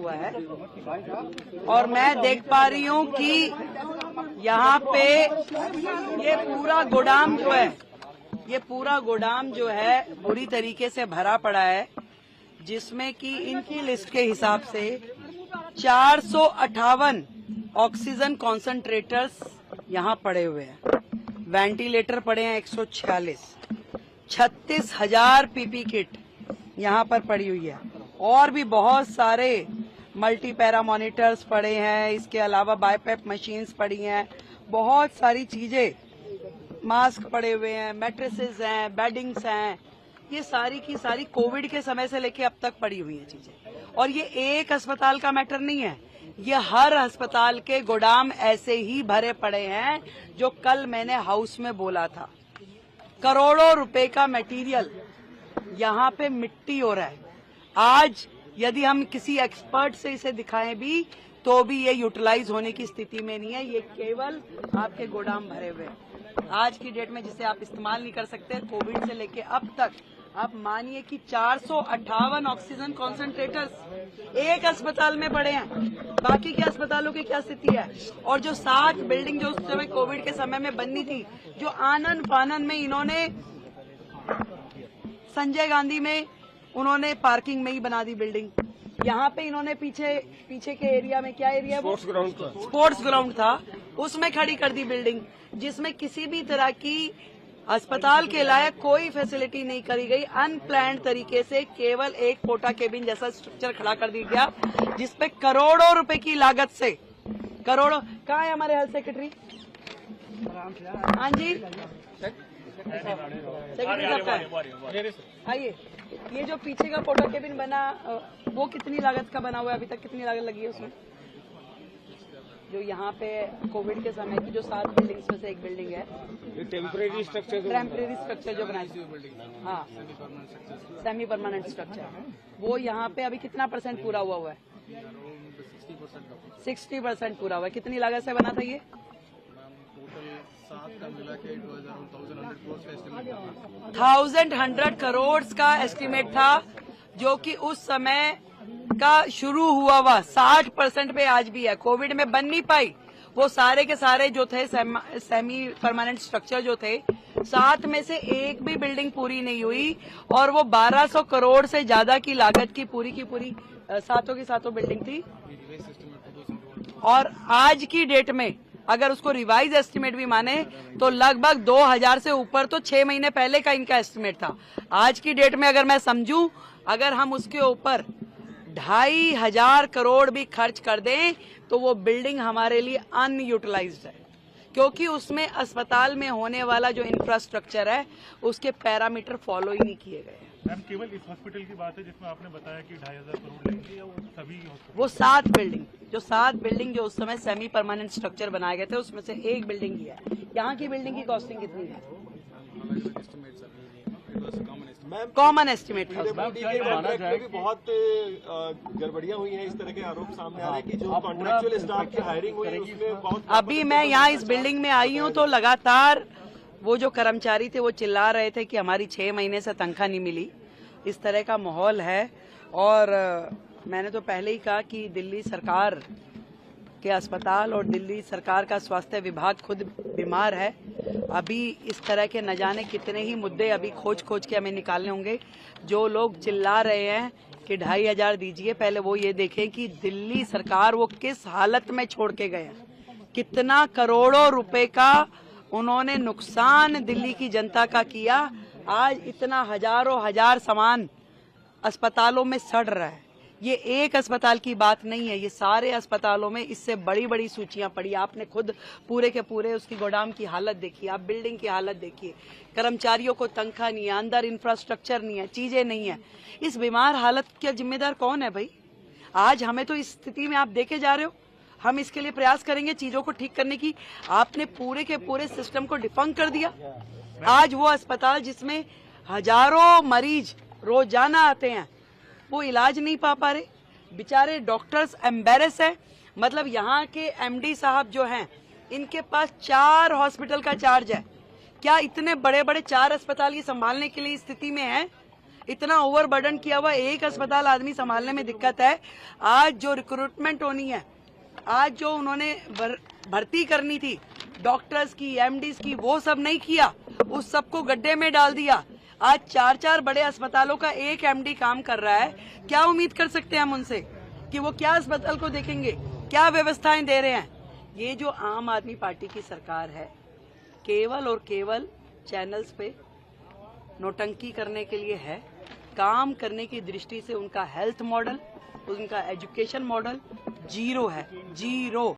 हुआ है और मैं देख पा रही हूँ कि यहाँ पे ये पूरा गोदाम जो है बुरी तरीके से भरा पड़ा है, जिसमें कि इनकी लिस्ट के हिसाब से 458 ऑक्सीजन कॉन्सेंट्रेटर्स यहाँ पड़े हुए हैं, वेंटिलेटर पड़े हैं 146, 36,000 पीपी किट यहाँ पर पड़ी हुई है और भी बहुत सारे मल्टी पैरा मॉनिटर्स पड़े हैं। इसके अलावा बाईपैप मशीन्स पड़ी हैं, बहुत सारी चीजें, मास्क पड़े हुए हैं, मैट्रेसेस हैं, बेडिंग्स हैं, ये सारी की सारी कोविड के समय से लेके अब तक पड़ी हुई है चीजें। और ये एक अस्पताल का मैटर नहीं है, ये हर अस्पताल के गोदाम ऐसे ही भरे पड़े हैं। जो कल मैंने हाउस में बोला था, करोड़ों रुपए का मटेरियल यहाँ पे मिट्टी हो रहा है। आज यदि हम किसी एक्सपर्ट से इसे दिखाएं भी तो भी ये यूटिलाइज होने की स्थिति में नहीं है। ये केवल आपके गोदाम भरे हुए हैं आज की डेट में, जिसे आप इस्तेमाल नहीं कर सकते। कोविड से लेके अब तक आप मानिए कि 458 ऑक्सीजन कॉन्सेंट्रेटर्स एक अस्पताल में पड़े हैं। बाकी के अस्पतालों की क्या स्थिति है? और जो 7 बिल्डिंग जो उस समय कोविड के समय में बननी थी, जो आनन फानन में इन्होंने संजय गांधी में उन्होंने पार्किंग में ही बना दी बिल्डिंग। यहाँ पे इन्होंने पीछे के एरिया में, क्या एरिया है? स्पोर्ट्स ग्राउंड था, उसमें खड़ी कर दी बिल्डिंग, जिसमें किसी भी तरह की अस्पताल के लायक कोई फैसिलिटी नहीं करी गई। अनप्लान्ड तरीके से केवल एक पोटा केबिन जैसा स्ट्रक्चर खड़ा कर दिया गया, जिसपे करोड़ों रुपए की लागत से करोड़ों। कहाँ है हमारे हेल्थ सेक्रेटरी? हाँ जी, सेक्रेटरी साहब का है, आइए। ये जो पीछे का पोटा केबिन बना, वो कितनी लागत का बना हुआ है? अभी तक कितनी लागत लगी है उसमें? जो यहाँ पे कोविड के समय की जो 7 बिल्डिंग्स में से एक बिल्डिंग है, टेम्परेरी स्ट्रक्चर जो बनाया, हाँ, सेमी परमानेंट स्ट्रक्चर, वो यहाँ पे अभी कितना % पूरा हुआ है? 60% पूरा हुआ है। कितनी लागत से बना था ये? 1,100 करोड़ का एस्टिमेट था, जो कि उस समय का शुरू हुआ 60% पे आज भी है। कोविड में बन नहीं पाई। वो सारे के सारे जो थे सेमी परमानेंट स्ट्रक्चर जो थे, 7 में से एक भी बिल्डिंग पूरी नहीं हुई और वो 1200 करोड़ से ज्यादा की लागत की पूरी 7 बिल्डिंग थी। और आज की डेट में अगर उसको रिवाइज एस्टिमेट भी माने तो लगभग 2000 से ऊपर तो 6 महीने पहले का इनका एस्टिमेट था। आज की डेट में अगर मैं समझूं, अगर हम उसके ऊपर 2,500 करोड़ भी खर्च कर दें तो वो बिल्डिंग हमारे लिए अनयूटिलाइज्ड है, क्योंकि उसमें अस्पताल में होने वाला जो इंफ्रास्ट्रक्चर है उसके पैरामीटर फॉलो ही नहीं किए गए। मैम, केवल इस हॉस्पिटल की बात है जिसमें आपने बताया कि 2,500 करोड़ लगेंगे, या वो सभी हॉस्पिटल? वो 7 बिल्डिंग जो उस समय सेमी परमानेंट स्ट्रक्चर बनाए गए थे, उसमें से एक बिल्डिंग ही है। यहाँ की बिल्डिंग की कॉस्टिंग कितनी है? कॉमन एस्टिमेट था। बहुत गड़बड़ियां हुई हैं, इस तरह के आरोप सामने आ रहे हैं कि जो कॉन्ट्रैक्चुअल स्टाफ की हायरिंग हुई है उसमें बहुत। अभी मैं यहाँ इस बिल्डिंग में आई हूँ तो लगातार वो जो कर्मचारी थे वो चिल्ला रहे थे कि हमारी 6 महीने से तनख्वाह नहीं मिली। इस तरह का माहौल है। और मैंने तो पहले ही कहा कि दिल्ली सरकार के अस्पताल और दिल्ली सरकार का स्वास्थ्य विभाग खुद बीमार है। अभी इस तरह के न जाने कितने ही मुद्दे अभी खोज के हमें निकालने होंगे। जो लोग चिल्ला रहे हैं कि 2,500 दीजिए, पहले वो ये देखें कि दिल्ली सरकार वो किस हालत में छोड़ के गए हैं। कितना करोड़ों रुपए का उन्होंने नुकसान दिल्ली की जनता का किया। आज इतना हजार सामान अस्पतालों में सड़ रहा है। ये एक अस्पताल की बात नहीं है, ये सारे अस्पतालों में इससे बड़ी बड़ी सूचियां पड़ी। आपने खुद पूरे के पूरे उसकी गोदाम की हालत देखी, आप बिल्डिंग की हालत देखिए। कर्मचारियों को तनख्वाह नहीं है, अंदर इंफ्रास्ट्रक्चर नहीं है, चीजें नहीं है। इस बीमार हालत का जिम्मेदार कौन है भाई? आज हमें तो इस स्थिति में आप देखे जा रहे हो। हम इसके लिए प्रयास करेंगे चीजों को ठीक करने की। आपने पूरे के पूरे सिस्टम को डिफंक कर दिया। आज वो अस्पताल जिसमें हजारों मरीज रोजाना आते हैं, वो इलाज नहीं पा रहे। बेचारे डॉक्टर्स एम्बेरस है। मतलब यहाँ के एमडी साहब जो हैं, इनके पास 4 हॉस्पिटल का चार्ज है। क्या इतने बड़े बड़े 4 अस्पताल ये संभालने के लिए स्थिति में है? इतना ओवरबर्डन किया हुआ, एक अस्पताल आदमी संभालने में दिक्कत है। आज जो रिक्रूटमेंट होनी है, आज जो उन्होंने भर्ती करनी थी डॉक्टर्स की, एमडीज की, वो सब नहीं किया, उस सबको गड्ढे में डाल दिया। आज 4-4 बड़े अस्पतालों का एक एमडी काम कर रहा है। क्या उम्मीद कर सकते हैं हम उनसे कि वो क्या अस्पताल को देखेंगे, क्या व्यवस्थाएं दे रहे हैं? ये जो आम आदमी पार्टी की सरकार है, केवल और केवल चैनल्स पे नोटंकी करने के लिए है। काम करने की दृष्टि से उनका हेल्थ मॉडल, उनका एजुकेशन मॉडल जीरो है, जीरो।